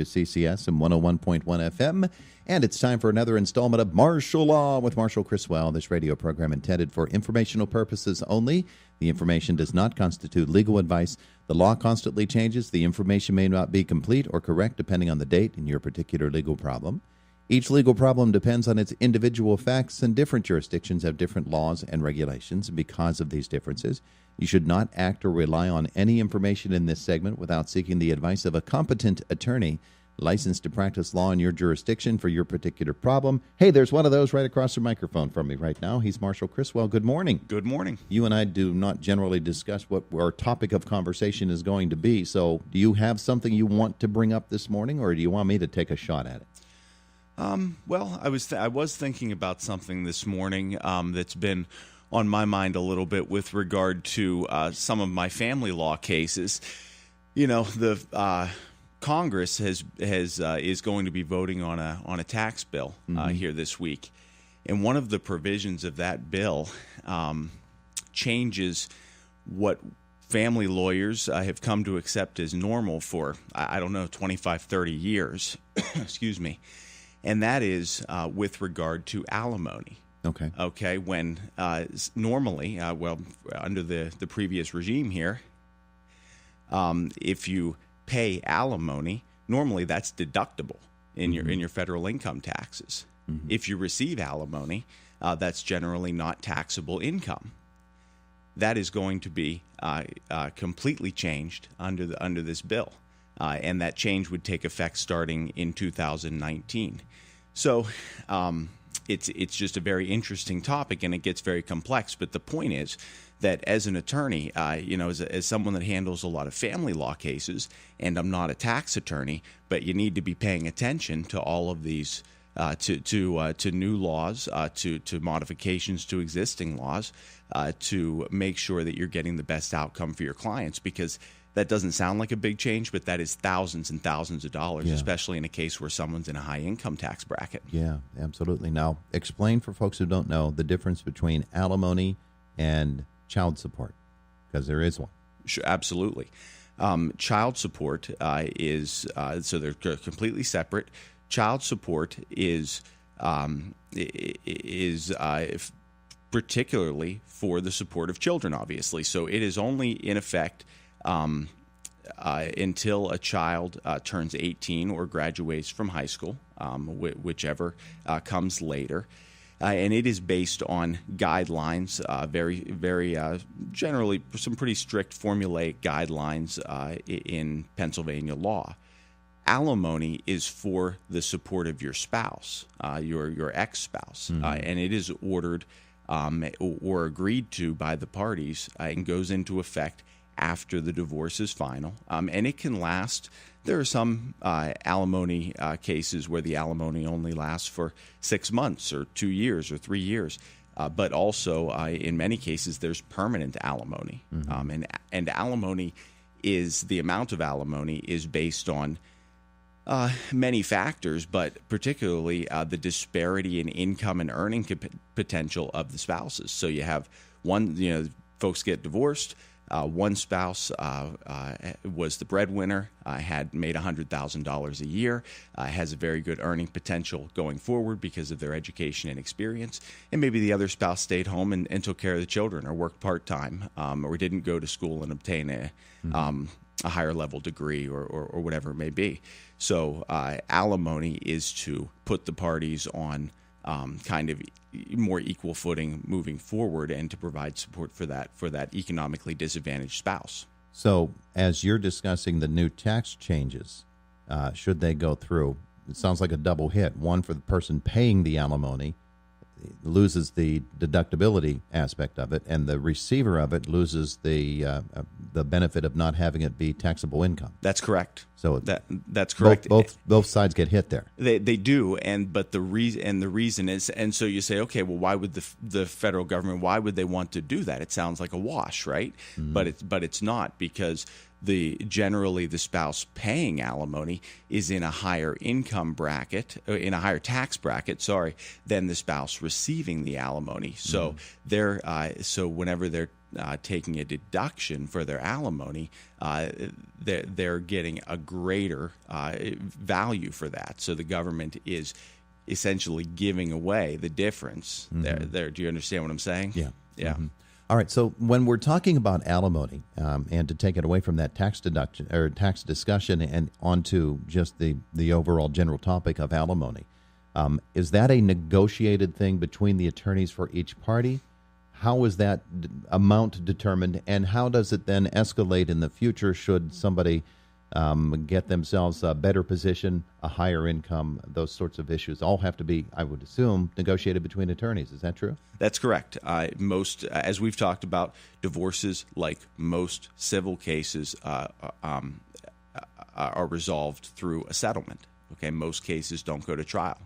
CCS and 101.1 FM. And it's time for another installment of Martial Law with Marshall Chriswell. This radio program intended for informational purposes only. The information does not constitute legal advice. The law constantly changes. The information may not be complete or correct depending on the date and your particular legal problem. Each legal problem depends on its individual facts, and different jurisdictions have different laws and regulations. Because of these differences, you should not act or rely on any information in this segment without seeking the advice of a competent attorney licensed to practice law in your jurisdiction for your particular problem. Hey, there's one of those right across the microphone from me right now. He's Marshall Chriswell. Good morning. Good morning. You and I do not generally discuss what our topic of conversation is going to be. So do you have something you want to bring up this morning, or do you want me to take a shot at it? Well, I was thinking about something this morning that's been on my mind a little bit with regard to some of my family law cases. You know, the Congress is going to be voting on a tax bill here this week, and one of the provisions of that bill changes what family lawyers have come to accept as normal for, 25, 30 years. Excuse me. And that is with regard to alimony. Okay. When normally, under the previous regime here, if you pay alimony, normally that's deductible in your federal income taxes. Mm-hmm. If you receive alimony, that's generally not taxable income. That is going to be completely changed under this bill. And that change would take effect starting in 2019. So it's just a very interesting topic, and it gets very complex. But the point is that as an attorney, as someone that handles a lot of family law cases, and I'm not a tax attorney, but you need to be paying attention to all of these, to new laws, to modifications to existing laws, to make sure that you're getting the best outcome for your clients, because that doesn't sound like a big change, but that is thousands and thousands of dollars, especially in a case where someone's in a high income tax bracket. Yeah, absolutely. Now, explain for folks who don't know the difference between alimony and child support, because there is one. Sure, absolutely. Child support is so they're completely separate. Child support is particularly for the support of children, obviously. So it is only in effect until a child turns 18 or graduates from high school, whichever comes later. And it is based on guidelines, very generally some pretty strict formulaic guidelines in Pennsylvania law. Alimony is for the support of your spouse, your ex-spouse, and it is ordered or agreed to by the parties and goes into effect after the divorce is final. And it can last. There are some alimony cases where the alimony only lasts for 6 months or 2 years or 3 years. But also, in many cases, there's permanent alimony. And alimony the amount of alimony is based on many factors, but particularly the disparity in income and earning potential of the spouses. So you have folks get divorced. One spouse was the breadwinner, had made $100,000 a year, has a very good earning potential going forward because of their education and experience. And maybe the other spouse stayed home and took care of the children, or worked part-time, or didn't go to school and obtain a higher level degree or whatever it may be. So alimony is to put the parties on kind of more equal footing moving forward, and to provide support for that economically disadvantaged spouse. So as you're discussing the new tax changes, should they go through, it sounds like a double hit. One, for the person paying the alimony loses the deductibility aspect of it, and the receiver of it loses the benefit of not having it be taxable income. That's correct. So that's correct. Both sides get hit there. They do, but the reason is, and so you say, okay, well, why would the federal government, why would they want to do that? It sounds like a wash, right? But it's not, because generally the spouse paying alimony is in a higher income bracket, in a higher tax bracket, than the spouse receiving the alimony. So so whenever they're taking a deduction for their alimony, they're getting a greater value for that. So the government is essentially giving away the difference. There. Do you understand what I'm saying? Yeah. Yeah. All right. So when we're talking about alimony, and to take it away from that tax deduction or tax discussion and onto just the overall general topic of alimony, is that a negotiated thing between the attorneys for each party? How is that amount determined, and how does it then escalate in the future should somebody get themselves a better position, a higher income? Those sorts of issues all have to be, I would assume, negotiated between attorneys. Is that true? That's correct. Most, as we've talked about, divorces, like most civil cases, are resolved through a settlement. Okay, most cases don't go to trial.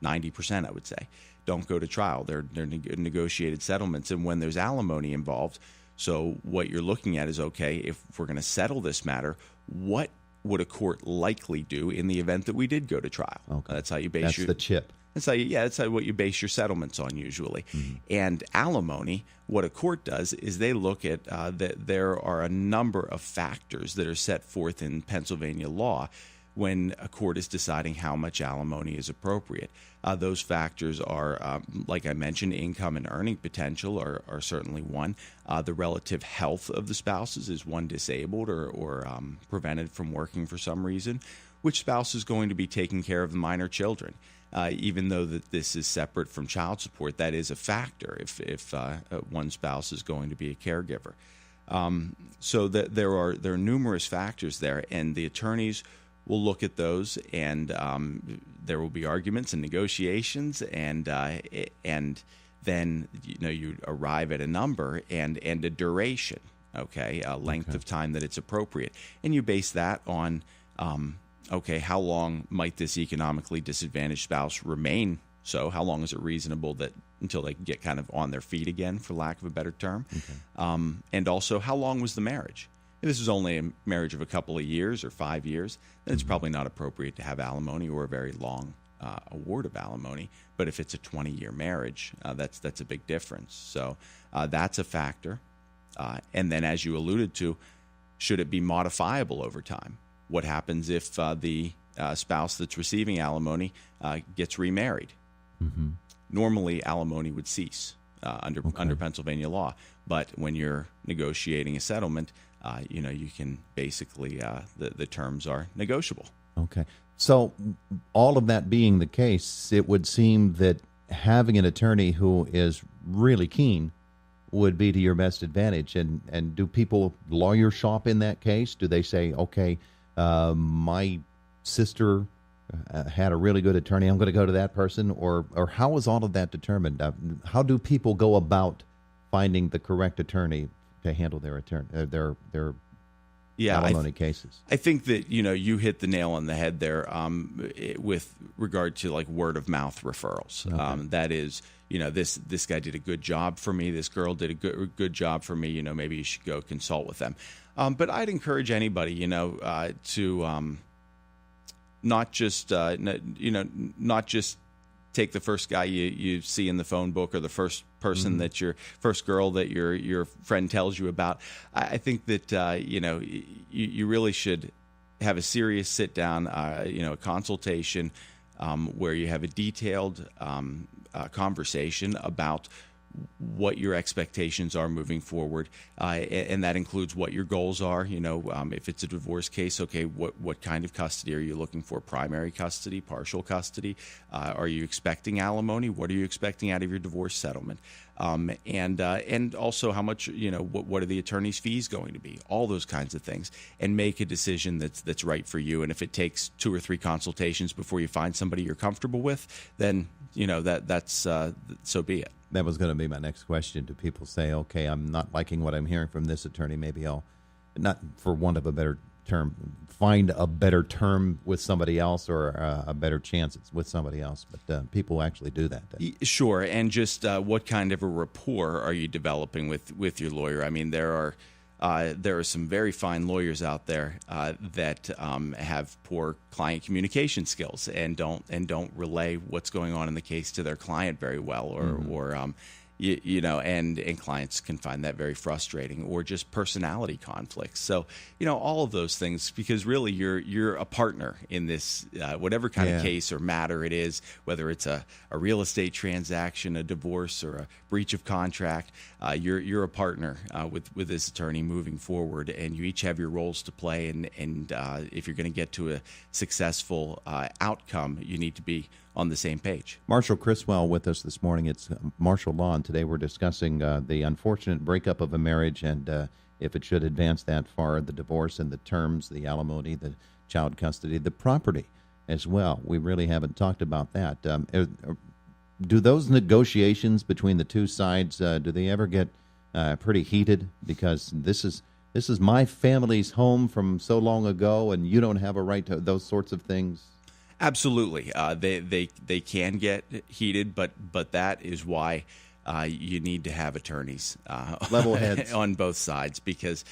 90%, I would say, don't go to trial. They're negotiated settlements, and when there's alimony involved, so what you're looking at is, okay, if we're going to settle this matter, what would a court likely do in the event that we did go to trial? Okay. That's how you base That's your... the chip. That's what you base your settlements on usually. And alimony, what a court does is they look at that there are a number of factors that are set forth in Pennsylvania law when a court is deciding how much alimony is appropriate. Those factors are, like I mentioned, income and earning potential are certainly one. The relative health of the spouses, is one disabled or prevented from working for some reason? Which spouse is going to be taking care of the minor children? Even though that this is separate from child support, that is a factor if one spouse is going to be a caregiver. So that there are numerous factors there, and the attorneys will look at those, and there will be arguments and negotiations, and then you arrive at a number and a duration, a length of time that it's appropriate, and you base that on how long might this economically disadvantaged spouse remain? So how long is it reasonable that until they get kind of on their feet again, for lack of a better term, and also how long was the marriage? If this is only a marriage of a couple of years or 5 years, then it's probably not appropriate to have alimony or a very long award of alimony. But if it's a 20-year marriage, that's a big difference. So that's a factor. And then, as you alluded to, should it be modifiable over time? What happens if the spouse that's receiving alimony gets remarried? Normally, alimony would cease under Pennsylvania law. But when you're negotiating a settlement, you can basically, the terms are negotiable. Okay. So all of that being the case, it would seem that having an attorney who is really keen would be to your best advantage. And do people lawyer shop in that case? Do they say, okay, my sister had a really good attorney, I'm going to go to that person? Or how is all of that determined? How do people go about finding the correct attorney to handle their alimony cases? I think that you hit the nail on the head there with regard to like word of mouth referrals. Okay. That is, this guy did a good job for me. This girl did a good job for me. Maybe you should go consult with them. But I'd encourage anybody, to not just take the first guy you see in the phone book or the first person that first girl that your friend tells you about. I think that you really should have a serious sit down, a consultation where you have a detailed conversation about what your expectations are moving forward, and that includes what your goals are. If it's a divorce case, okay, what kind of custody are you looking for? Primary custody, partial custody? Are you expecting alimony? What are you expecting out of your divorce settlement? And also how much, what are the attorney's fees going to be? All those kinds of things, and make a decision that's right for you. And if it takes 2 or 3 consultations before you find somebody you're comfortable with, then that's so be it. That was going to be my next question. Do people say, okay, I'm not liking what I'm hearing from this attorney, maybe I'll, not for want of a better term, find a better term with somebody else, or a better chance with somebody else? But people actually do that. Sure, and just what kind of a rapport are you developing with your lawyer? I mean, there are some very fine lawyers out there that have poor client communication skills and don't relay what's going on in the case to their client very well, or and clients can find that very frustrating, or just personality conflicts. So, all of those things, because really you're a partner in this, whatever kind of case or matter it is, whether it's a real estate transaction, a divorce, or a breach of contract, you're a partner with this attorney moving forward, and you each have your roles to play. And if you're going to get to a successful outcome, you need to be on the same page. Marshall Chriswell with us this morning. It's Marshall Law, and today we're discussing the unfortunate breakup of a marriage, and if it should advance that far, the divorce and the terms, the alimony, the child custody, the property as well. We really haven't talked about that. Do those negotiations between the two sides, do they ever get pretty heated? Because this is my family's home from so long ago, and you don't have a right to those sorts of things. Absolutely, they can get heated, but that is why you need to have attorneys, level heads on both sides, because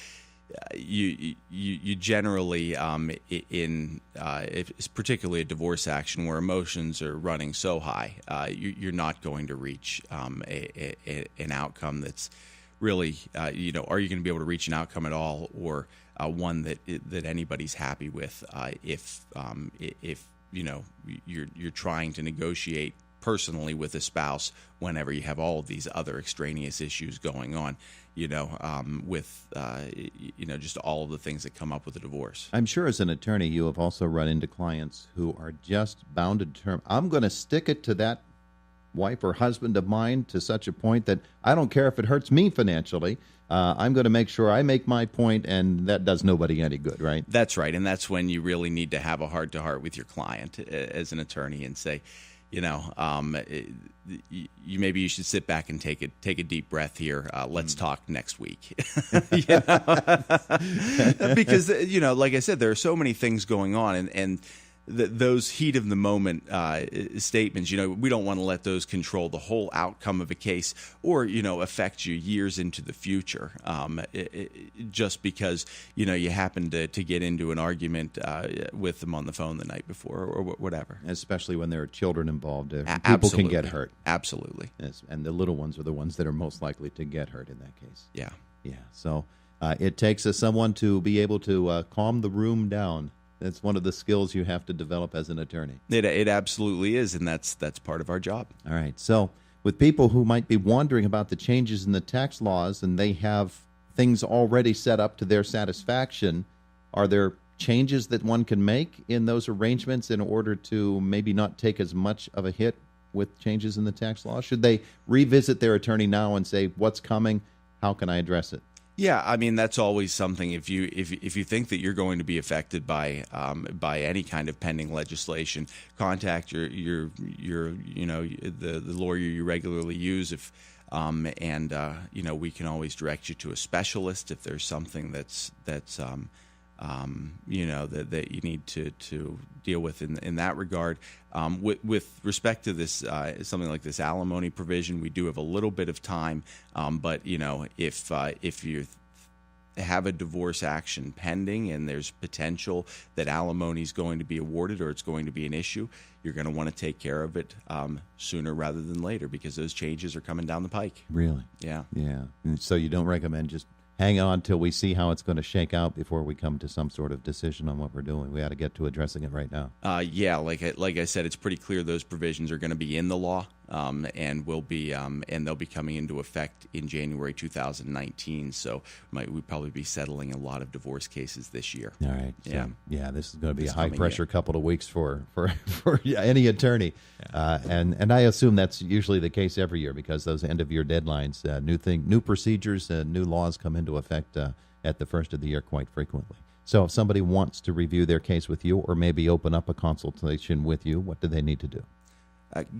you generally it's particularly a divorce action where emotions are running so high, you're not going to reach an outcome that's really are you going to be able to reach an outcome at all, or one that anybody's happy with, if you're trying to negotiate personally with a spouse whenever you have all of these other extraneous issues going on, with just all of the things that come up with a divorce. I'm sure as an attorney you have also run into clients who are just bound to term. I'm going to stick it to that wife or husband of mine to such a point that I don't care if it hurts me financially. I'm going to make sure I make my point, and that does nobody any good, right? That's right, and that's when you really need to have a heart-to-heart with your client as an attorney and say, maybe you should sit back and take a deep breath here. Let's talk next week. Because like I said, there are so many things going on, and those heat of the moment statements, we don't want to let those control the whole outcome of a case, or affect you years into the future, just because you happen to get into an argument with them on the phone the night before, or whatever. Especially when there are children involved, people Absolutely. can get hurt. Absolutely. Yes, and the little ones are the ones that are most likely to get hurt in that case. Yeah. So it takes someone to be able to calm the room down. That's one of the skills you have to develop as an attorney. It absolutely is, and that's part of our job. All right. So with people who might be wondering about the changes in the tax laws and they have things already set up to their satisfaction, are there changes that one can make in those arrangements in order to maybe not take as much of a hit with changes in the tax law? Should they revisit their attorney now and say, what's coming? How can I address it? Yeah, I mean, that's always something. If you think that you're going to be affected by any kind of pending legislation, contact your the lawyer you regularly use. We can always direct you to a specialist if there's something that you need to deal with in that regard. With respect to this, something like this alimony provision, we do have a little bit of time, but if you have a divorce action pending and there's potential that alimony is going to be awarded or it's going to be an issue, you're going to want to take care of it sooner rather than later, because those changes are coming down the pike. Really? Yeah. And so you don't recommend just hang on till we see how it's going to shake out before we come to some sort of decision on what we're doing. We ought to get to addressing it right now. Like I said, it's pretty clear those provisions are going to be in the law, and will be and they'll be coming into effect in January 2019. So we'd probably be settling a lot of divorce cases this year. All right. So, this is going to be a high pressure year. Couple of weeks for any attorney, and I assume that's usually the case every year, because those end of year deadlines, new procedures, new laws come into effect at the first of the year quite frequently. So if somebody wants to review their case with you, or maybe open up a consultation with you, what do they need to do?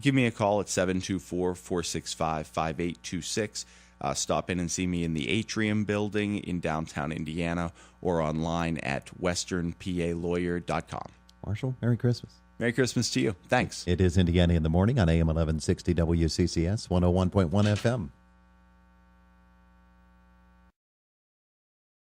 Give me a call at 724-465-5826. Stop in and see me in the Atrium Building in downtown Indiana, or online at westernpalawyer.com. Marshall, Merry Christmas. Merry Christmas to you. Thanks. It is Indiana in the Morning on AM 1160 WCCS 101.1 FM.